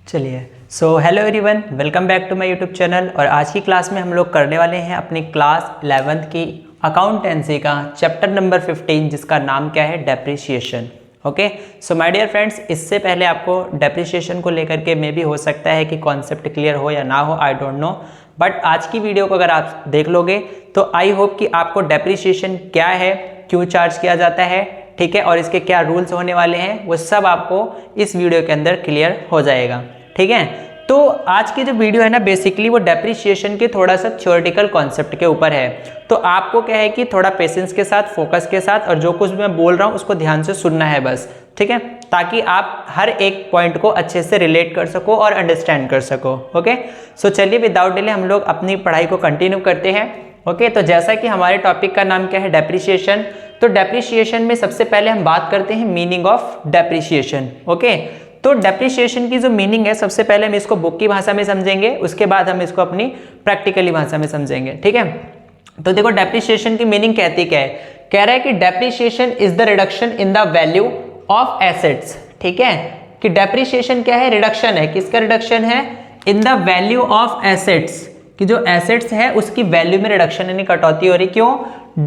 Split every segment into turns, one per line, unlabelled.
चलिए hello everyone, welcome back to my YouTube channel. और आज की क्लास में हम लोग करने वाले हैं अपनी क्लास 11th की अकाउंटेंसी का चैप्टर नंबर 15, जिसका नाम क्या है, depreciation. Okay, so my dear friends, इससे पहले आपको डेप्रिसिएशन को लेकर के मे भी हो सकता है कि कॉन्सेप्ट क्लियर हो या ना हो, आई डोंट नो, बट आज की वीडियो को अगर आप देख लोगे तो आई होप कि आपको डेप्रिसिएशन क्या है, क्यों चार्ज किया जाता है, ठीक है, और इसके क्या रूल्स होने वाले हैं, वो सब आपको इस वीडियो के अंदर क्लियर हो जाएगा। ठीक है, तो आज की जो वीडियो है ना, बेसिकली वो डेप्रिसिएशन के थोड़ा सा थ्योरेटिकल कॉन्सेप्ट के ऊपर है। तो आपको क्या है कि थोड़ा पेशेंस के साथ, फोकस के साथ, और जो कुछ मैं बोल रहा हूँ उसको ध्यान से सुनना है बस, ठीक है, ताकि आप हर एक पॉइंट को अच्छे से रिलेट कर सको और अंडरस्टैंड कर सको। ओके, सो चलिए विदाउट डिले हम लोग अपनी पढ़ाई को कंटिन्यू करते हैं। ओके, तो जैसा कि हमारे टॉपिक का नाम क्या है, डेप्रिसिएशन, तो डेप्रिसिएशन में सबसे पहले हम बात करते हैं मीनिंग ऑफ डेप्रिसिएशन। ओके, तो डेप्रिसिएशन की जो मीनिंग है, सबसे पहले हम इसको बुक की भाषा में समझेंगे, उसके बाद हम इसको अपनी प्रैक्टिकली भाषा में समझेंगे। ठीक है, तो देखो डेप्रिसिएशन की मीनिंग कहती क्या है, कह रहा है कि depreciation is the reduction in the value of assets. ठीक है, कि डेप्रिसिएशन क्या है, रिडक्शन है, किसका रिडक्शन है, in the value of assets, कि जो एसेट्स है उसकी वैल्यू में रिडक्शन यानी कटौती हो रही, क्यों,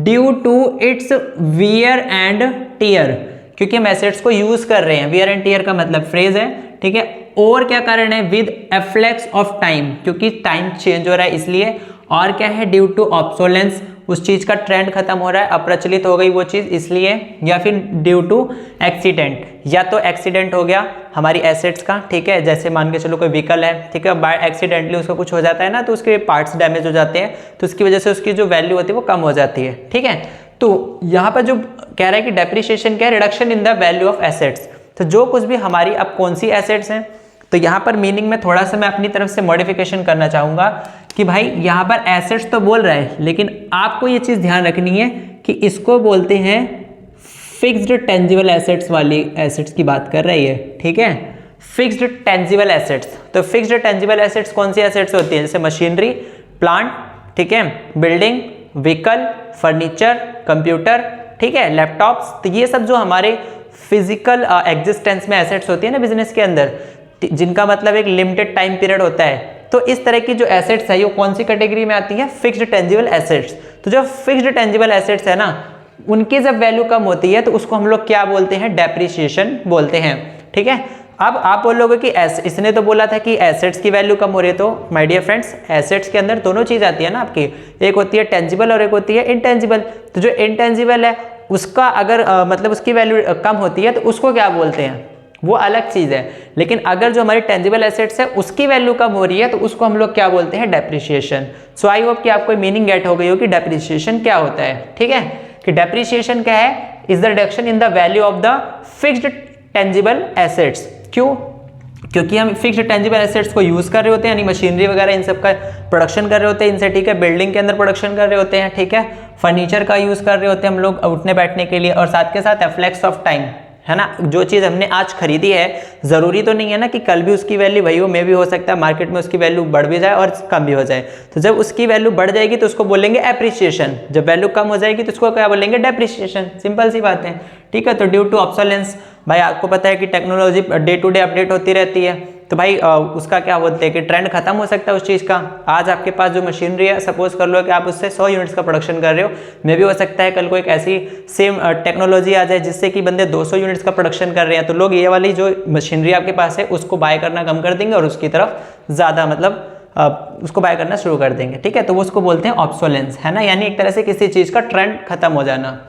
due to its wear and tear, क्योंकि हम एसेट्स को यूज कर रहे हैं। वियर एंड टीयर का मतलब फ्रेज है, ठीक है, और क्या कारण है, विद एफ्लेक्स ऑफ टाइम, क्योंकि टाइम चेंज हो रहा है इसलिए, और क्या है, ड्यू टू ऑब्सोलेंस, उस चीज का ट्रेंड खत्म हो रहा है, अप्रचलित हो गई वो चीज इसलिए, या फिर ड्यू टू एक्सीडेंट, या तो एक्सीडेंट हो गया हमारी एसेट्स का, ठीक है, जैसे मान के चलो कोई व्हीकल है, ठीक है, बाय एक्सीडेंटली उसका कुछ हो जाता है ना, तो उसके पार्ट्स डैमेज हो जाते हैं, तो उसकी वजह से उसकी जो वैल्यू होती है वो कम हो जाती है। ठीक है, तो यहाँ पर जो कह रहा है कि डेप्रिसिएशन क्या है, reduction in the value of assets, तो जो कुछ भी हमारी अब कौन सी एसेट्स हैं, तो यहाँ पर मीनिंग में थोड़ा सा मैं अपनी तरफ से मॉडिफिकेशन करना चाहूँगा कि भाई यहाँ पर एसेट्स तो बोल रहा है, लेकिन आपको ये चीज़ ध्यान रखनी है कि इसको बोलते हैं फिक्स्ड टेंजिबल एसेट्स वाली एसेट्स की बात कर रही है। ठीक है, फिक्स्ड टेंजिबल एसेट्स, तो फिक्स्ड टेंजिबल एसेट्स कौन सी एसेट्स होती है, जैसे मशीनरी, प्लांट, ठीक है, बिल्डिंग, व्हीकल, फर्नीचर, कंप्यूटर, ठीक है, लैपटॉप्स, तो ये सब जो हमारे फिजिकल एग्जिस्टेंस में एसेट्स होती है ना बिजनेस के अंदर, जिनका मतलब एक लिमिटेड टाइम पीरियड होता है, तो इस तरह की जो एसेट्स है वो कौन सी कैटेगरी में आती है, फिक्स्ड टेंजिबल एसेट्स। तो जो फिक्स्ड टेंजिबल एसेट्स है ना, उनकी जब वैल्यू कम होती है तो उसको हम लोग क्या बोलते हैं, डेप्रिसिएशन बोलते हैं। ठीक है, अब आप बोलोगे कि इसने तो बोला था कि एसेट्स की वैल्यू कम हो रही है, तो माय डियर फ्रेंड्स, एसेट्स के अंदर दोनों चीज आती है ना आपकी, एक होती है टेंजिबल और एक होती है इनटेंजिबल। तो जो इनटेंजिबल है उसका अगर मतलब उसकी वैल्यू कम होती है तो उसको क्या बोलते हैं, वो अलग चीज है। लेकिन अगर जो हमारी टेंजिबल एसेट्स है उसकी वैल्यू कम हो रही है तो उसको हम लोग क्या बोलते हैं, डेप्रिसिएशन। सो आई होप कि आपको मीनिंग गेट हो गई हो कि डेप्रिसिएशन क्या होता है। ठीक है, कि डेप्रिसिएशन क्या है, is the reduction in the value of the fixed tangible assets. क्यों, क्योंकि हम फिक्स्ड टेंजिबल एसेट्स को यूज कर रहे होते हैं, यानी मशीनरी वगैरह इन सब का प्रोडक्शन कर रहे होते हैं इनसे, ठीक है, बिल्डिंग के अंदर प्रोडक्शन कर रहे होते हैं, ठीक है, फर्नीचर का यूज कर रहे होते हैं हम लोग उठने बैठने के लिए, और साथ के साथ एफ्लेक्स ऑफ टाइम, है ना, जो चीज़ हमने आज खरीदी है जरूरी तो नहीं है ना कि कल भी उसकी वैल्यू वही हो, मे भी हो सकता है मार्केट में उसकी वैल्यू बढ़ भी जाए और कम भी हो जाए। तो जब उसकी वैल्यू बढ़ जाएगी तो उसको बोलेंगे एप्रिसिएशन, जब वैल्यू कम हो जाएगी तो उसको क्या बोलेंगे, डेप्रिसिएशन। सिंपल सी बात है। ठीक है, तो ड्यू टू ऑब्सोलेंस, भाई आपको पता है कि technology day to day update होती रहती है, तो भाई उसका क्या बोलते हैं कि ट्रेंड खत्म हो सकता है उस चीज़ का। आज आपके पास जो मशीनरी है, सपोज कर लो कि आप उससे 100 यूनिट्स का प्रोडक्शन कर रहे हो, मे भी हो सकता है कल को एक ऐसी सेम टेक्नोलॉजी आ जाए जिससे कि बंदे 200 यूनिट्स का प्रोडक्शन कर रहे हैं, तो लोग ये वाली जो मशीनरी आपके पास है उसको बाय करना कम कर देंगे और उसकी तरफ ज़्यादा मतलब उसको बाय करना शुरू कर देंगे। ठीक है, तो वो उसको बोलते हैं ऑब्सोलेंस, है ना, यानी एक तरह से किसी चीज़ का ट्रेंड खत्म हो जाना।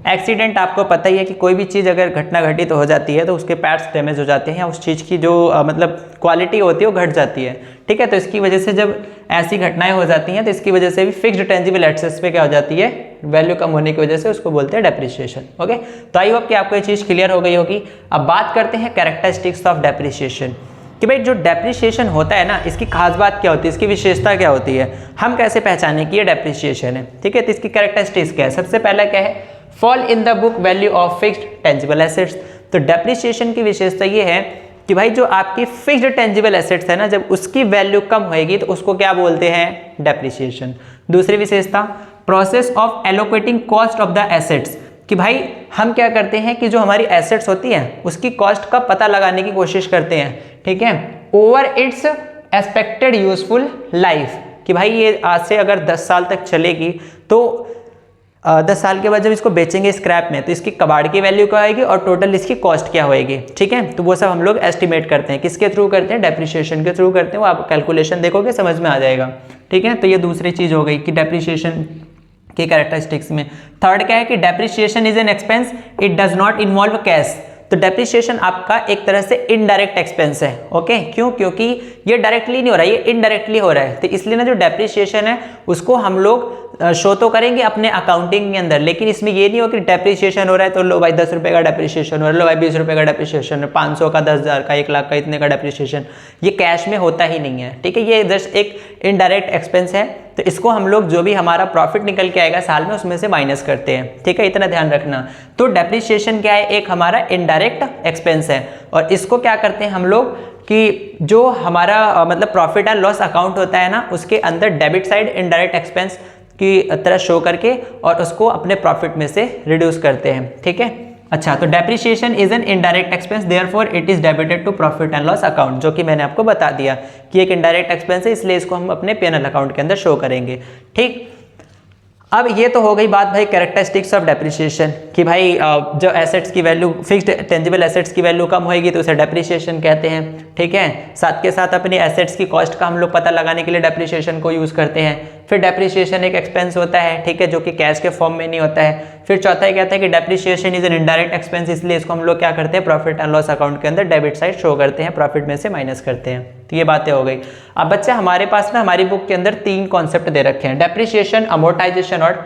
एक्सीडेंट, आपको पता ही है कि कोई भी चीज़ अगर घटना घटित तो हो जाती है तो उसके पार्ट्स डैमेज हो जाते हैं, उस चीज़ की जो मतलब क्वालिटी होती है वो घट जाती है। ठीक है, तो इसकी वजह से जब ऐसी घटनाएं हो जाती हैं तो इसकी वजह से भी फिक्स्ड टेंजिबल एसेट्स पे क्या हो जाती है, वैल्यू कम होने की वजह से उसको बोलते हैं डेप्रिसिएशन। ओके, तो आई होप कि आपको ये चीज़ क्लियर हो गई होगी। अब बात करते हैं कैरेक्टरिस्टिक्स ऑफ डेप्रिसिएशन, कि भाई जो डेप्रिसिएशन होता है ना, इसकी खास बात क्या होती है, इसकी विशेषता क्या होती है, हम कैसे पहचाने कि ये डेप्रिसिएशन है। ठीक है, तो इसकी कैरेक्टरिस्टिक्स क्या है, सबसे पहला क्या है, fall in the book value of fixed tangible assets. तो डेप्रिसिएशन की विशेषता ये है कि भाई जो आपकी फिक्स्ड टेंजिबल एसेट्स है ना, जब उसकी वैल्यू कम होएगी तो उसको क्या बोलते हैं, डेप्रिसिएशन। दूसरी विशेषता, process of allocating cost of the assets, कि भाई हम क्या करते हैं कि जो हमारी एसेट्स होती हैं उसकी कॉस्ट का पता लगाने की कोशिश करते हैं। ठीक है, over it's expected useful life, कि भाई ये आज से अगर 10 साल तक चलेगी तो 10 साल के बाद जब इसको बेचेंगे स्क्रैप में तो इसकी कबाड़ की वैल्यू क्या आएगी और टोटल इसकी कॉस्ट क्या होएगी। ठीक है, तो वो सब हम लोग एस्टिमेट करते हैं, किसके थ्रू करते हैं, डेप्रिसिएशन के थ्रू करते हैं। वो आप कैलकुलेशन देखोगे समझ में आ जाएगा। ठीक है, तो ये दूसरी चीज हो गई कि डेप्रिसिएशन के कैरेक्टरिस्टिक्स में। थर्ड क्या है कि depreciation is an expense, it does not involve cash. तो डेप्रिसिएशन आपका एक तरह से इनडायरेक्ट एक्सपेंस है। ओके, क्यों? क्योंकि ये डायरेक्टली नहीं हो रहा है, ये इनडायरेक्टली हो रहा है। तो इसलिए ना जो डेप्रिसिएशन है उसको हम लोग शो तो करेंगे अपने अकाउंटिंग के अंदर, लेकिन इसमें ये नहीं हो कि डेप्रिसिएशन हो रहा है तो लो भाई 10 रुपये का डेप्रिसिएशन हो रहा है, लो भाई 20 रुपये का डेप्रिसिएशन, 500 का, 10,000 का, 1 लाख का, इतने का डेप्रिसिएशन, ये कैश में होता ही नहीं है। ठीक है, ये जस्ट एक इनडायरेक्ट एक्सपेंस है। तो इसको हम लोग जो भी हमारा प्रॉफिट निकल के आएगा साल में उसमें से माइनस करते हैं। ठीक है, इतना ध्यान रखना। तो डेप्रिसिएशन क्या है, एक हमारा इनडायरेक्ट एक्सपेंस है, और इसको क्या करते हैं हम लोग कि जो हमारा मतलब प्रॉफिट एंड लॉस अकाउंट होता है ना, उसके अंदर डेबिट साइड इनडायरेक्ट एक्सपेंस की तरह शो करके और उसको अपने प्रॉफिट में से रिड्यूस करते हैं। ठीक है, अच्छा, तो depreciation is an indirect expense, therefore it is debited to profit and loss account, जो कि मैंने आपको बता दिया कि एक इनडायरेक्ट एक्सपेंस है, इसलिए इसको हम अपने P&L अकाउंट के अंदर शो करेंगे। ठीक, अब ये तो हो गई बात भाई कैरेक्टरिस्टिक्स ऑफ डेप्रिसिएशन, कि भाई जो एसेट्स की वैल्यू, फिक्स्ड टेंजिबल एसेट्स की वैल्यू कम होएगी तो उसे डेप्रिसिएशन कहते हैं। ठीक है, साथ के साथ अपनी एसेट्स की कॉस्ट का हम लोग पता लगाने के लिए डेप्रिसिएशन को यूज़ करते हैं। फिर डेप्रिसिएशन एक एक्सपेंस होता है, ठीक है, जो कि कैश के फॉर्म में नहीं होता है। फिर चौथा ही कहता है कि depreciation is an indirect expense, इसलिए इसको हम लोग क्या करते हैं, प्रॉफिट एंड लॉस अकाउंट के अंदर डेबिट साइड शो करते हैं, प्रॉफिट में से माइनस करते हैं। तो ये बातें हो गई। अब बच्चा हमारे पास ना हमारी बुक के अंदर 3 कॉन्सेप्ट दे रखे हैं, डेप्रिसिएशन, अमोर्टाइजेशन और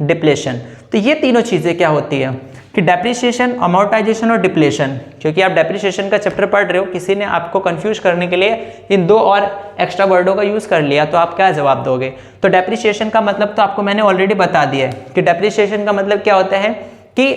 डिप्लेशन। तो ये तीनों चीज़ें क्या होती है कि डेप्रिसिएशन, अमोर्टाइजेशन और डिप्लेशन, क्योंकि आप डेप्रिसिएशन का चैप्टर पढ़ रहे हो, किसी ने आपको कंफ्यूज करने के लिए इन 2 और एक्स्ट्रा वर्डों का यूज़ कर लिया, तो आप क्या जवाब दोगे। तो डेप्रिसिएशन का मतलब तो आपको मैंने ऑलरेडी बता दिया है कि डेप्रिसिएशन का मतलब क्या होता है कि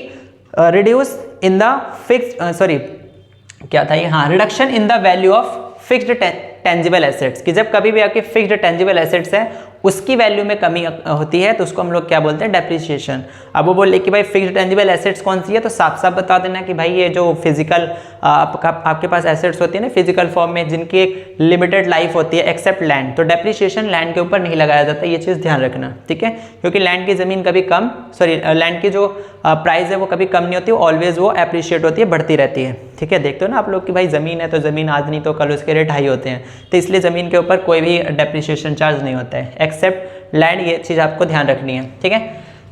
reduce in the fix, sorry क्या था ये, हाँ, reduction in the value of fixed tangible assets, कि जब कभी भी आपके फिक्स्ड टेंजिबल एसेट्स हैं उसकी वैल्यू में कमी होती है तो उसको हम लोग क्या बोलते हैं, डेप्रिसिएशन। अब वो बोले कि भाई फिक्स्ड टेंजिबल एसेट्स कौन सी है, तो साफ साफ बता देना कि भाई ये जो फिजिकल आपके पास एसेट्स होती है ना फिजिकल फॉर्म में, जिनकी एक लिमिटेड लाइफ होती है एक्सेप्ट लैंड, तो डेप्रिसिएशन लैंड के ऊपर नहीं लगाया जाता, ये चीज़ ध्यान रखना। ठीक है, क्योंकि लैंड की ज़मीन कभी कम, सॉरी लैंड की जो प्राइस है वो कभी कम नहीं होती, ऑलवेज वो अप्रिशिएट होती है, बढ़ती रहती है। ठीक है, देखते हो ना आप लोग कि भाई ज़मीन है तो ज़मीन आज नहीं तो कल उसके रेट हाई होते हैं, तो इसलिए ज़मीन के ऊपर कोई भी डेप्रिसिएशन चार्ज नहीं होता है एक्सेप्ट लैंड, ये चीज़ आपको ध्यान रखनी है। ठीक है,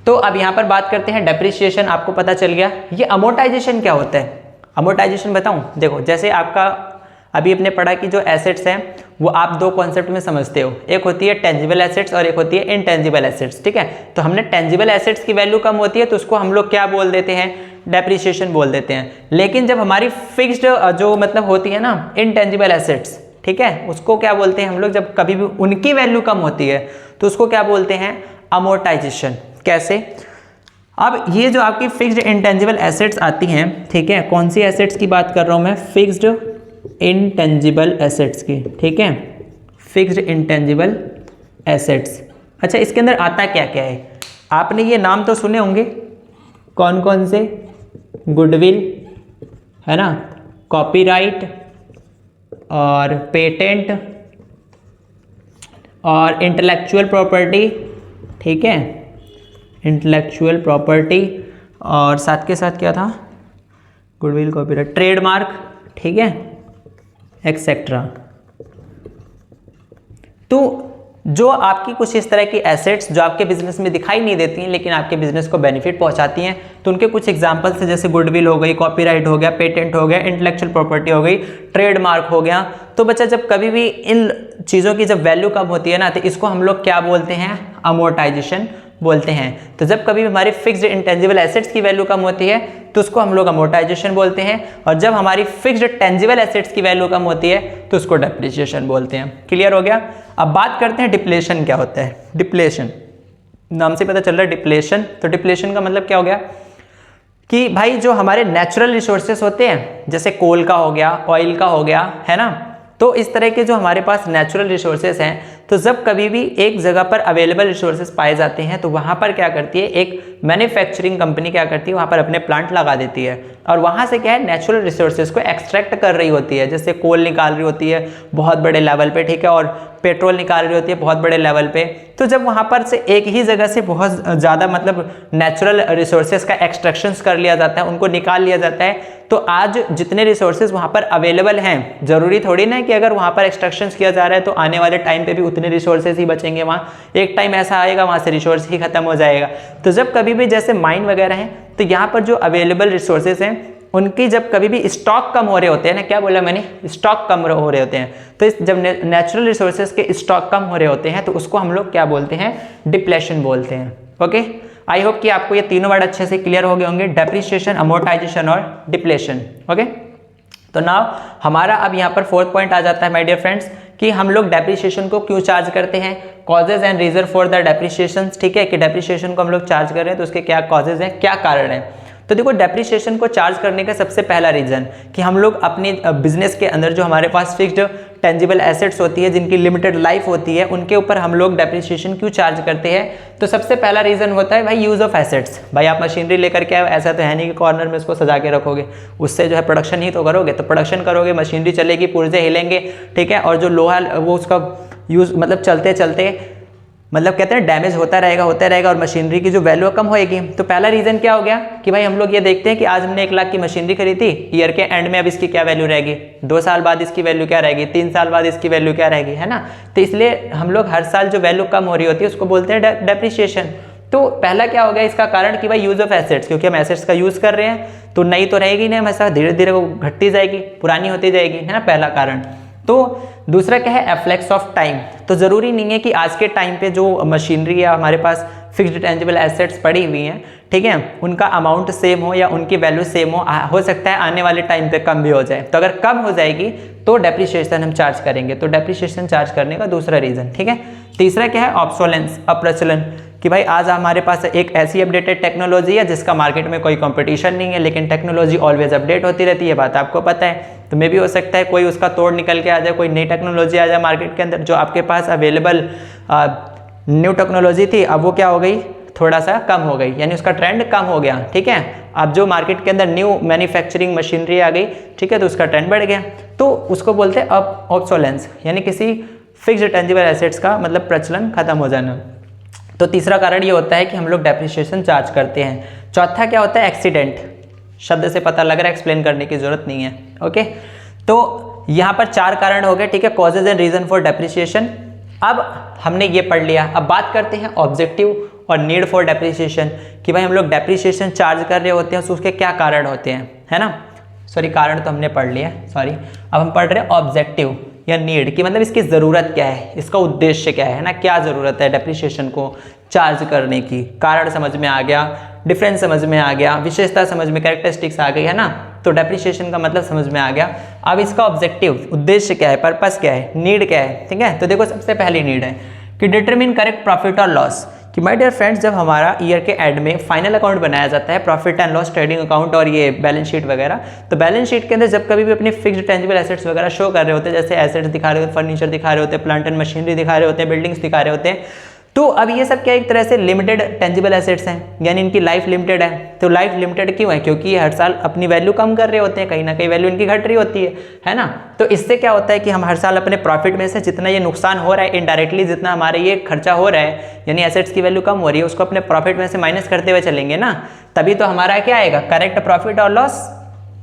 तो अब यहाँ पर बात करते हैं डेप्रिसिएशन, आपको पता चल गया। ये अमोर्टाइजेशन क्या होता है, अमोर्टाइजेशन बताऊँ, देखो जैसे आपका अभी अपने पढ़ा कि जो एसेट्स हैं वो आप 2 कॉन्सेप्ट में समझते हो, एक होती है टेंजिबल एसेट्स और एक होती है इनटेंजिबल एसेट्स। ठीक है, तो हमने टेंजिबल एसेट्स की वैल्यू कम होती है तो उसको हम लोग क्या बोल देते हैं, डेप्रिसिएशन बोल देते हैं। लेकिन जब हमारी फिक्स्ड जो मतलब होती है ना इनटेंजिबल एसेट्स, ठीक है, उसको क्या बोलते हैं हम लोग, जब कभी भी उनकी वैल्यू कम होती है तो उसको क्या बोलते हैं, अमोर्टाइजेशन। कैसे, अब ये जो आपकी फिक्स्ड इंटेंजिबल एसेट्स आती हैं, ठीक है, कौन सी एसेट्स की बात कर रहा हूँ मैं, फिक्स्ड इंटेंजिबल एसेट्स की। ठीक है, फिक्स्ड इंटेंजिबल एसेट्स। अच्छा, इसके अंदर आता क्या क्या है, आपने ये नाम तो सुने होंगे, कौन कौन से, गुडविल है ना, कॉपीराइट और पेटेंट और इंटेलेक्चुअल प्रॉपर्टी। ठीक है, इंटेलेक्चुअल प्रॉपर्टी और साथ के साथ क्या था, गुडविल, कॉपीराइट, ट्रेडमार्क, ठीक है, एक्सेट्रा। तो जो आपकी कुछ इस तरह की एसेट्स जो आपके बिजनेस में दिखाई नहीं देती हैं लेकिन आपके बिजनेस को बेनिफिट पहुंचाती हैं, तो उनके कुछ एग्जांपल्स है, जैसे गुडविल हो गई, कॉपीराइट हो गया, पेटेंट हो गया, इंटेलेक्चुअल प्रॉपर्टी हो गई, ट्रेडमार्क हो गया। तो बच्चा जब कभी भी इन चीज़ों की जब वैल्यू कम होती है ना, तो इसको हम लोग क्या बोलते हैं, अमोर्टाइजेशन बोलते हैं। तो जब कभी भी हमारी फिक्स्ड इंटेंजिबल एसेट्स की वैल्यू कम होती है तो उसको हम लोग अमोर्टाइजेशन बोलते हैं, और जब हमारी फिक्स्ड टेंजिबल एसेट्स की वैल्यू कम होती है तो उसको डेप्रिसिएशन बोलते हैं। क्लियर हो गया। अब बात करते हैं डिप्लेशन क्या होता है। डिप्लेशन नाम से पता चल रहा है डिप्लेशन, तो डिप्लेशन का मतलब क्या हो गया कि भाई जो हमारे नेचुरल रिसोर्सेस होते हैं, जैसे कोल का हो गया, ऑयल का हो गया, है ना, तो इस तरह के जो हमारे पास नेचुरल रिसोर्सेस हैं, तो जब कभी भी एक जगह पर अवेलेबल रिसोर्सेज पाए जाते हैं तो वहाँ पर क्या करती है, एक मैन्युफैक्चरिंग कंपनी क्या करती है, वहाँ पर अपने प्लांट लगा देती है और वहाँ से क्या है नेचुरल रिसोर्सेज को एक्सट्रैक्ट कर रही होती है, जैसे कोल निकाल रही होती है बहुत बड़े लेवल पे, ठीक है, और पेट्रोल निकाल रही होती है बहुत बड़े लेवल पे। तो जब वहाँ पर से एक ही जगह से बहुत ज़्यादा मतलब नेचुरल रिसोर्सेज का एक्सट्रैक्शंस कर लिया जाता है, उनको निकाल लिया जाता है, तो आज जितने रिसोर्सेज वहाँ पर अवेलेबल हैं, ज़रूरी थोड़ी ना कि अगर वहाँ पर एक्सट्रैक्शंस किया जा रहा है तो आने वाले टाइम पे भी उतने रिसोर्सेज ही बचेंगे। वहाँ एक टाइम ऐसा आएगा वहाँ से रिसोर्स ही खत्म हो जाएगा। तो जब कभी भी जैसे माइन वगैरह हैं, तो यहाँ पर जो अवेलेबल रिसोर्सेज हैं उनकी जब कभी भी स्टॉक कम हो रहे होते हैं ना, क्या बोला मैंने, स्टॉक कम हो रहे होते हैं, तो जब नेचुरल रिसोर्सेज के स्टॉक कम हो रहे होते हैं तो उसको हम लोग क्या बोलते हैं, डिप्लेशन बोलते हैं। ओके, आई होप कि आपको ये तीनों वर्ड अच्छे से क्लियर हो गए होंगे, डेप्रिसिएशन, अमोर्टाइजेशन और डिप्लेशन। ओके, तो नाउ हमारा अब यहाँ पर फोर्थ पॉइंट आ जाता है माय डियर फ्रेंड्स कि हम लोग डेप्रिसिएशन को क्यों चार्ज करते हैं, causes and reason for the depreciation. ठीक है, कि डेप्रिसिएशन को हम लोग चार्ज कर रहे हैं तो उसके क्या कॉजेज हैं, क्या कारण है। तो देखो, डेप्रिसिएशन को चार्ज करने का सबसे पहला रीजन कि हम लोग अपने बिजनेस के अंदर जो हमारे पास फिक्स्ड टेंजिबल एसेट्स होती है जिनकी लिमिटेड लाइफ होती है, उनके ऊपर हम लोग डेप्रिसिएशन क्यों चार्ज करते हैं। तो सबसे पहला रीजन होता है भाई यूज ऑफ एसेट्स। भाई आप मशीनरी लेकर के आए, ऐसा तो है नहीं कि कॉर्नर में उसको सजा के रखोगे, उससे जो है प्रोडक्शन ही तो करोगे। तो प्रोडक्शन करोगे, मशीनरी चलेगी, पुर्जे हिलेंगे, ठीक है, और जो लोहा वो उसका यूज मतलब चलते चलते मतलब कहते हैं डैमेज होता रहेगा और मशीनरी की जो वैल्यू कम होएगी। तो पहला रीजन क्या हो गया कि भाई हम लोग ये देखते हैं कि आज हमने 1 लाख की मशीनरी खरीदी, ईयर के एंड में अब इसकी क्या वैल्यू रहेगी, 2 साल बाद इसकी वैल्यू क्या रहेगी, 3 साल बाद इसकी वैल्यू क्या रहेगी, है ना। तो इसलिए हम लोग हर साल जो वैल्यू कम हो रही होती है उसको बोलते हैं डेप्रिसिएशन। तो पहला क्या हो गया इसका कारण कि भाई यूज ऑफ एसेट्स, क्योंकि हम एसेट्स का यूज कर रहे हैं तो नई तो रहेगी नहीं, हमेशा धीरे धीरे वो घटती जाएगी, पुरानी होती जाएगी, है ना, पहला कारण। तो दूसरा क्या है, एफ्लेक्स ऑफ टाइम। तो ज़रूरी नहीं है कि आज के टाइम पे जो मशीनरी या हमारे पास फिक्स्ड टेंजिबल एसेट्स पड़ी हुई हैं, ठीक है, उनका अमाउंट सेम हो या उनकी वैल्यू सेम हो सकता है आने वाले टाइम पे कम भी हो जाए। तो अगर कम हो जाएगी तो डेप्रिसिएशन हम चार्ज करेंगे। तो डेप्रिसिएशन चार्ज करने का दूसरा रीज़न, ठीक है। तीसरा क्या है, ऑब्सोलेंस, अप्रचलन, कि भाई आज हमारे पास एक ऐसी अपडेटेड टेक्नोलॉजी है जिसका मार्केट में कोई कंपटीशन नहीं है, लेकिन टेक्नोलॉजी ऑलवेज अपडेट होती रहती है, बात आपको पता है। तो मे भी हो सकता है कोई उसका तोड़ निकल के आ जाए, कोई नई टेक्नोलॉजी आ जाए मार्केट के अंदर, जो आपके पास अवेलेबल न्यू टेक्नोलॉजी थी अब वो क्या हो गई, थोड़ा सा कम हो गई, यानी उसका ट्रेंड कम हो गया, ठीक है। अब जो मार्केट के अंदर न्यू मैन्युफैक्चरिंग मशीनरी आ गई, ठीक है, तो उसका ट्रेंड बढ़ गया, तो उसको बोलते हैं ऑब्सोलेंस, यानी किसी फिक्स्ड टेंजिबल एसेट्स का मतलब प्रचलन खत्म हो जाना। तो तीसरा कारण ये होता है कि हम लोग डेप्रिसिएशन चार्ज करते हैं। चौथा क्या होता है, एक्सीडेंट। शब्द से पता लग रहा है, एक्सप्लेन करने की जरूरत नहीं है। ओके, तो यहाँ पर 4 कारण हो गए, ठीक है, causes and reason for depreciation. अब हमने ये पढ़ लिया, अब बात करते हैं ऑब्जेक्टिव और नीड फॉर डेप्रिसिएशन, कि भाई हम लोग डेप्रिसिएशन चार्ज कर रहे होते हैं तो उसके क्या कारण होते हैं, है ना। सॉरी, कारण तो हमने पढ़ लिया, सॉरी। अब हम पढ़ रहे हैं ऑब्जेक्टिव या नीड, कि मतलब इसकी ज़रूरत क्या है, इसका उद्देश्य क्या है ना, क्या ज़रूरत है डेप्रिसिएशन को चार्ज करने की। कारण समझ में आ गया, डिफरेंस समझ में आ गया, विशेषता समझ में, कैरेक्टरिस्टिक्स आ गई, है ना। तो डेप्रिसिएशन का मतलब समझ में आ गया। अब इसका ऑब्जेक्टिव, उद्देश्य क्या है, पर्पस क्या है, नीड क्या है, ठीक है। तो देखो, सबसे पहली नीड है कि डिटरमिन करेक्ट प्रॉफिट और लॉस। कि माय डियर फ्रेंड्स, जब हमारा ईयर के एंड में फाइनल अकाउंट बनाया जाता है, profit and loss trading account और ये बैलेंस शीट वगैरह, तो बैलेंस शीट के अंदर जब कभी भी अपने फिक्स्ड टेंजिबल एसेट्स वगैरह शो कर रहे होते हैं, जैसे एसेट्स दिखा रहे होते हैं, फर्नीचर दिखा रहे होते हैं, प्लांट एंड मशीनरी दिखा रहे होते हैं, बिल्डिंग्स दिखा रहे होते हैं, तो अब ये सब क्या एक तरह से लिमिटेड टेंजिबल एसेट्स हैं, यानी इनकी लाइफ लिमिटेड है। तो लाइफ लिमिटेड क्यों है, क्योंकि ये हर साल अपनी वैल्यू कम कर रहे होते हैं, कहीं ना कहीं वैल्यू इनकी घट रही होती है ना। तो इससे क्या होता है कि हम हर साल अपने प्रॉफिट में से जितना ये नुकसान हो रहा है इनडायरेक्टली, जितना हमारे ये खर्चा हो रहा है, यानी एसेट्स की वैल्यू कम हो रही है, उसको अपने प्रॉफिट में से माइनस करते हुए चलेंगे ना, तभी तो हमारा क्या आएगा, करेक्ट प्रॉफिट और लॉस,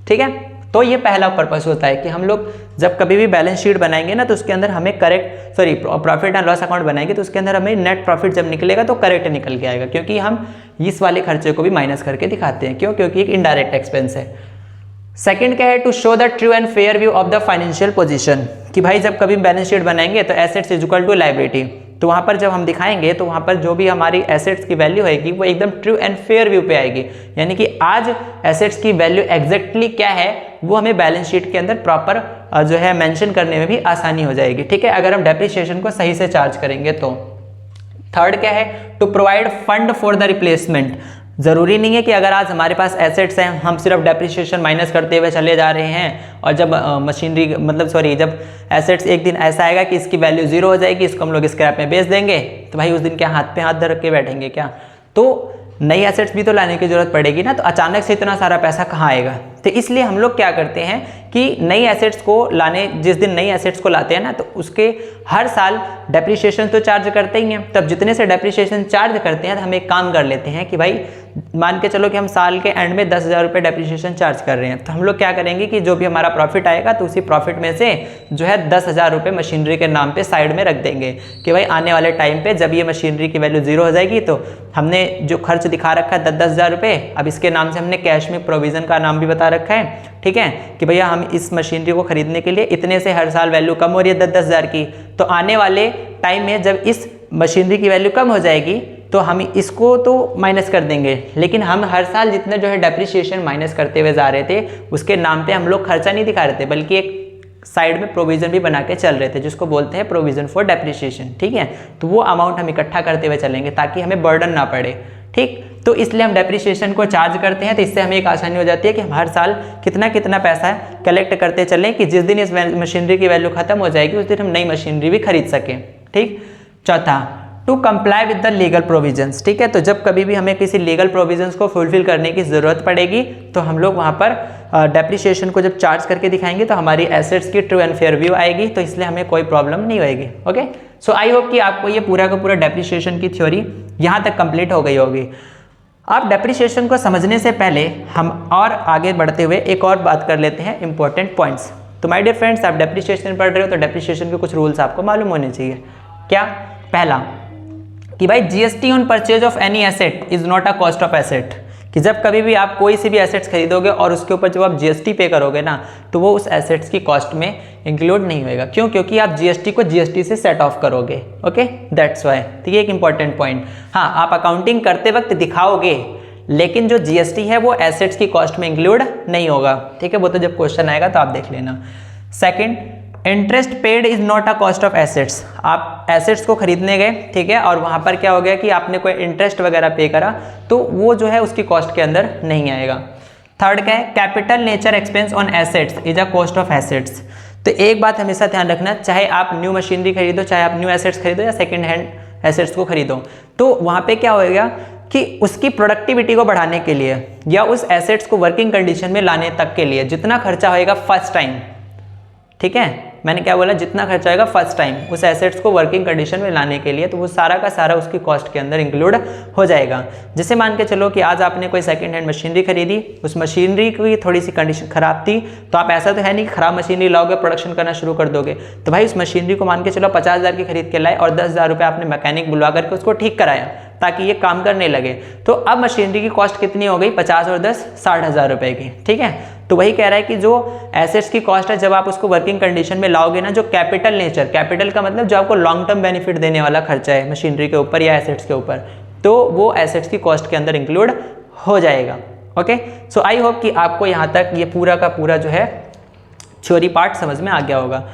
ठीक है। तो ये पहला पर्पस होता है कि हम लोग जब कभी भी बैलेंस शीट बनाएंगे ना, तो उसके अंदर हमें प्रॉफिट एंड लॉस अकाउंट बनाएंगे तो उसके अंदर हमें नेट प्रॉफिट जब निकलेगा तो करेक्ट निकल के आएगा, क्योंकि हम इस वाले खर्चे को भी माइनस करके दिखाते हैं। क्यों, क्योंकि एक इनडायरेक्ट एक्सपेंस है। सेकंड क्या है, to show the true and fair view of the financial position, कि भाई जब कभी बैलेंस शीट बनाएंगे तो assets is equal to liability, तो वहाँ पर जब हम दिखाएंगे तो वहाँ पर जो भी हमारी एसेट्स की वैल्यू होगी वो एकदम ट्रू एंड फेयर व्यू पे आएगी, यानी कि आज एसेट्स की वैल्यू एग्जैक्टली क्या है वो हमें बैलेंस शीट के अंदर प्रॉपर जो है मेंशन करने में भी आसानी हो जाएगी, ठीक है, अगर हम डेप्रिसिएशन को सही से चार्ज करेंगे तो। थर्ड क्या है, to provide fund for the replacement. ज़रूरी नहीं है कि अगर आज हमारे पास एसेट्स हैं हम सिर्फ डेप्रिसिएशन माइनस करते हुए चले जा रहे हैं, और जब जब एसेट्स एक दिन ऐसा आएगा कि इसकी वैल्यू 0 हो जाएगी, इसको हम लोग स्क्रैप में बेच देंगे, तो भाई उस दिन क्या हाथ पे हाथ धर के बैठेंगे क्या। तो नई एसेट्स भी तो लाने की जरूरत पड़ेगी ना, तो अचानक से इतना सारा पैसा कहाँ आएगा। तो इसलिए हम लोग क्या करते हैं कि नई एसेट्स को लाने, जिस दिन नई एसेट्स को लाते हैं ना, तो उसके हर साल डेप्रिसिएशन तो चार्ज करते ही हैं। तब जितने से डेप्रिसिएशन चार्ज करते हैं तो हम एक काम कर लेते हैं कि भाई मान के चलो कि हम साल के एंड में 10,000 रुपये डेप्रिसिएशन चार्ज कर रहे हैं, तो हम लोग क्या करेंगे कि जो भी हमारा प्रॉफिट आएगा तो उसी प्रॉफिट में से जो है 10,000 रुपये मशीनरी के नाम पे साइड में रख देंगे कि भाई आने वाले टाइम पे जब ये मशीनरी की वैल्यू 0 हो जाएगी तो हमने जो खर्च दिखा रखा है 10,000 रुपये, अब इसके नाम से हमने कैश में प्रोविज़न का नाम भी बता रखा है, ठीक है, कि भैया हम इस मशीनरी को खरीदने के लिए इतने से हर साल वैल्यू कम हो रही है 10,000 की, तो आने वाले टाइम में जब इस मशीनरी की वैल्यू कम हो जाएगी तो हम इसको तो माइनस कर देंगे, लेकिन हम हर साल जितने जो है डेप्रिसिएशन माइनस करते हुए जा रहे थे उसके नाम पे हम लोग खर्चा नहीं दिखा रहे थे, बल्कि एक साइड में प्रोविज़न भी बना के चल रहे थे, जिसको बोलते हैं प्रोविज़न फॉर डेप्रिसिएशन, ठीक है। तो वो अमाउंट हम इकट्ठा करते हुए चलेंगे ताकि हमें बर्डन ना पड़े, ठीक। तो इसलिए हम डेप्रिसिएशन को चार्ज करते हैं, तो इससे हमें एक आसानी हो जाती है कि हम हर साल कितना कितना पैसा कलेक्ट करते चलें कि जिस दिन इस मशीनरी की वैल्यू खत्म हो जाएगी उस दिन हम नई मशीनरी भी खरीद सकें, ठीक। चौथा, to comply with the legal provisions, ठीक है। तो जब कभी भी हमें किसी लीगल प्रोविजंस को फुलफिल करने की ज़रूरत पड़ेगी तो हम लोग वहाँ पर डेप्रिसिएशन को जब चार्ज करके दिखाएंगे तो हमारी एसेट्स की ट्रू एंड फेयर व्यू आएगी, तो इसलिए हमें कोई प्रॉब्लम नहीं होएगी। ओके, सो आई होप कि आपको ये पूरा का पूरा डेप्रिसिएशन की थ्योरी यहाँ तक कंप्लीट हो गई होगी। अब डेप्रिसिएशन को समझने से पहले हम और आगे बढ़ते हुए एक और बात कर लेते हैं इंपॉर्टेंट पॉइंट्स। तो माय डियर फ्रेंड्स, आप डेप्रिसिएशन पढ़ रहे हो तो डेप्रिसिएशन के कुछ रूल्स आपको मालूम होने चाहिए। क्या? पहला कि भाई GST on purchase of any asset is not a cost of asset, कि जब कभी भी आप कोई सी भी एसेट्स खरीदोगे और उसके ऊपर जब आप जीएसटी पे करोगे ना तो वो उस एसेट्स की कॉस्ट में इंक्लूड नहीं होएगा। क्यों? क्योंकि आप जीएसटी को जीएसटी से सेट ऑफ करोगे। Okay, that's why. तो ये एक इंपॉर्टेंट पॉइंट। हाँ, आप अकाउंटिंग करते वक्त दिखाओगे लेकिन जो जीएसटी है वो एसेट्स की कॉस्ट में इंक्लूड नहीं होगा, ठीक है। वो तो जब क्वेश्चन आएगा तो आप देख लेना। Second, interest paid is not a cost of assets. आप एसेट्स को खरीदने गए, ठीक है, और वहाँ पर क्या हो गया कि आपने कोई इंटरेस्ट वगैरह पे करा तो वो जो है उसकी कॉस्ट के अंदर नहीं आएगा। थर्ड क्या है? Capital nature expense on assets is a cost of assets. तो एक बात हमेशा ध्यान रखना, चाहे आप न्यू मशीनरी खरीदो, चाहे आप न्यू एसेट्स खरीदो या सेकेंड हैंड एसेट्स को खरीदो, तो वहाँ पे क्या होएगा कि उसकी प्रोडक्टिविटी को बढ़ाने के लिए या उस एसेट्स को वर्किंग कंडीशन में लाने तक के लिए जितना खर्चा होएगा फर्स्ट टाइम, ठीक है, मैंने क्या बोला, जितना खर्चा आएगा फर्स्ट टाइम उस एसेट्स को वर्किंग कंडीशन में लाने के लिए, तो वो सारा का सारा उसकी कॉस्ट के अंदर इंक्लूड हो जाएगा। जैसे मान के चलो कि आज आपने कोई सेकंड हैंड मशीनरी खरीदी, उस मशीनरी की थोड़ी सी कंडीशन खराब थी, तो आप ऐसा तो है नहीं कि खराब मशीनरी लाओगे प्रोडक्शन करना शुरू कर दोगे। तो भाई उस मशीनरी को मान के चलो 50,000 की खरीद के लाए और 10,000 रुपये आपने मैकेनिक बुलवा करके उसको ठीक कराया ताकि ये काम करने लगे। तो अब मशीनरी की कॉस्ट कितनी हो गई? 50 और 10 60,000 रुपये की, ठीक है। तो वही कह रहा है कि जो एसेट्स की कॉस्ट है जब आप उसको वर्किंग कंडीशन में लाओगे ना, जो कैपिटल नेचर, कैपिटल का मतलब जो आपको लॉन्ग टर्म बेनिफिट देने वाला खर्चा है मशीनरी के ऊपर या एसेट्स के ऊपर, तो वो एसेट्स की कॉस्ट के अंदर इंक्लूड हो जाएगा। ओके, सो आई होप कि आपको यहाँ तक ये पूरा का पूरा जो है थ्योरी पार्ट समझ में आ गया होगा।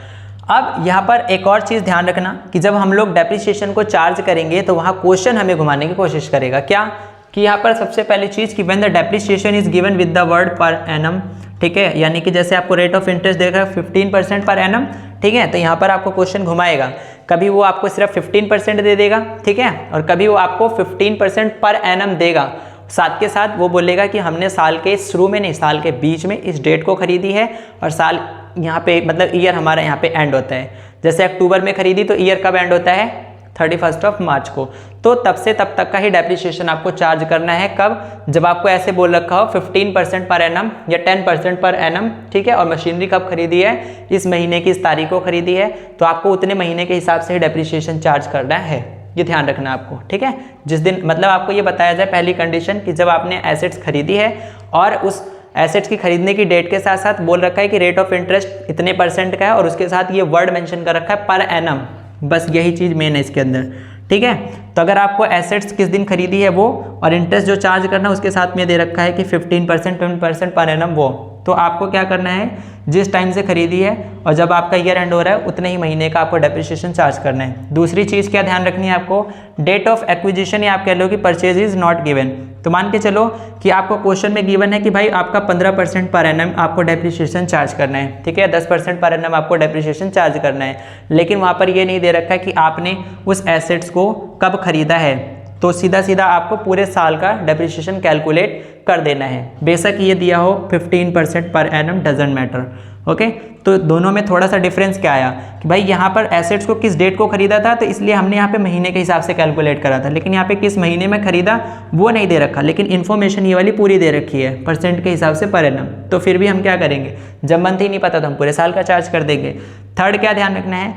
अब यहाँ पर एक और चीज़ ध्यान रखना कि जब हम लोग डेप्रिसिएशन को चार्ज करेंगे तो वहाँ क्वेश्चन हमें घुमाने की कोशिश करेगा। क्या? कि यहाँ पर सबसे पहली चीज़ कि when the depreciation is given with the word per annum, ठीक है, यानी कि जैसे आपको रेट ऑफ इंटरेस्ट देख रहा है 15% पर एनम, ठीक है, तो यहाँ पर आपको क्वेश्चन घुमाएगा। कभी वो आपको सिर्फ 15% दे देगा, ठीक है, और कभी वो आपको 15% पर एनम देगा। साथ के साथ वो बोलेगा कि हमने साल के शुरू में नहीं, साल के बीच में इस डेट को खरीदी है और साल यहाँ पे मतलब ईयर हमारा यहाँ पे एंड होता है। जैसे अक्टूबर में खरीदी तो ईयर कब एंड होता है? 31 मार्च को। तो तब से तब तक का ही डेप्रिसिएशन आपको चार्ज करना है। कब? जब आपको ऐसे बोल रखा हो 15% पर एनम या 10% पर एनम, ठीक है, और मशीनरी कब खरीदी है? इस महीने की इस तारीख को खरीदी है, तो आपको उतने महीने के हिसाब से ही डेप्रिसिएशन चार्ज करना है। ये ध्यान रखना आपको, ठीक है। जिस दिन मतलब आपको ये बताया जाए पहली कंडीशन कि जब आपने एसेट्स खरीदी है और उस एसेट्स की खरीदने की डेट के साथ साथ बोल रखा है कि रेट ऑफ इंटरेस्ट इतने % का है और उसके साथ ये वर्ड मेंशन कर रखा है पर एनम, बस यही चीज़ मेन है इसके अंदर, ठीक है। तो अगर आपको एसेट्स किस दिन खरीदी है वो और इंटरेस्ट जो चार्ज करना उसके साथ में दे रखा है कि 15% 20% पर एनम, वो तो आपको क्या करना है, जिस टाइम से खरीदी है और जब आपका ईयर एंड हो रहा है उतने ही महीने का आपको डेप्रिसिएशन चार्ज करना है। दूसरी चीज़ क्या ध्यान रखनी है आपको, डेट ऑफ एक्विजिशन या आप कह लो कि परचेज इज नॉट गिवन। तो मान के चलो कि आपको क्वेश्चन में गिवन है कि भाई आपका 15% पर एनम आपको डेप्रिसिएशन चार्ज करना है, ठीक है, 10% पर एनम आपको डेप्रिसिएशन चार्ज करना है, लेकिन वहाँ पर ये नहीं दे रखा है कि आपने उस एसेट्स को कब खरीदा है, तो सीधा सीधा आपको पूरे साल का डेप्रिसिएशन कैलकुलेट कर देना है। बेशक ये दिया हो 15% per annum doesn't matter. Okay, तो दोनों में थोड़ा सा डिफरेंस क्या आया कि भाई यहाँ पर एसेट्स को किस डेट को खरीदा था, तो इसलिए हमने यहाँ पे महीने के हिसाब से कैलकुलेट करा था, लेकिन यहाँ पे किस महीने में खरीदा वो नहीं दे रखा, लेकिन इन्फॉर्मेशन ये वाली पूरी दे रखी है परसेंट के हिसाब से पर एनम। तो फिर भी हम क्या करेंगे, जब मंथ ही नहीं पता तो हम पूरे साल का चार्ज कर देंगे। थर्ड क्या ध्यान रखना है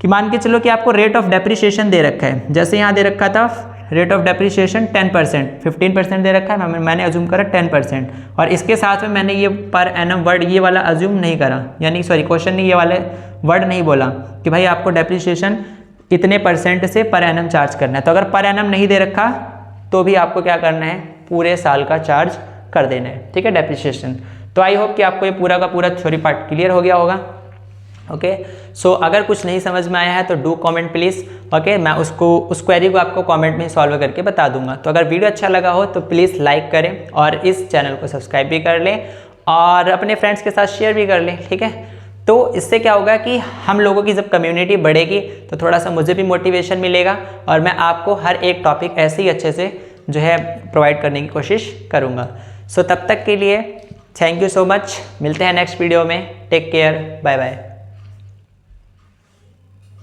कि मान के चलो कि आपको रेट ऑफ डेप्रिसिएशन दे रखा है, जैसे यहाँ दे रखा था रेट ऑफ डेप्रिसिएशन 10%, 15% दे रखा है, मैंने अज्यूम करा 10%, और इसके साथ में मैंने ये पर एनम वर्ड ये वाला अज्यूम नहीं करा, यानी सॉरी क्वेश्चन ने ये वाले वर्ड नहीं बोला कि भाई आपको डेप्रिसिएशन इतने % से पर एनम चार्ज करना है। तो अगर पर एनम नहीं दे रखा तो भी आपको क्या करना है, पूरे साल का चार्ज कर देना है, ठीक है, डेप्रिसिएशन। तो आई होप कि आपको ये पूरा का पूरा थ्योरी पार्ट क्लियर हो गया होगा। ओके, सो अगर कुछ नहीं समझ में आया है तो डू कमेंट प्लीज़। ओके, मैं उस क्वेरी को आपको कमेंट में सॉल्व करके बता दूंगा। तो अगर वीडियो अच्छा लगा हो तो प्लीज़ लाइक करें और इस चैनल को सब्सक्राइब भी कर लें और अपने फ्रेंड्स के साथ शेयर भी कर लें, ठीक है। तो इससे क्या होगा कि हम लोगों की जब कम्युनिटी बढ़ेगी तो थोड़ा सा मुझे भी मोटिवेशन मिलेगा और मैं आपको हर एक टॉपिक ऐसे ही अच्छे से जो है प्रोवाइड करने की कोशिश करूँगा। सो तब तक के लिए थैंक यू सो मच, मिलते हैं नेक्स्ट वीडियो में, टेक केयर, बाय बाय।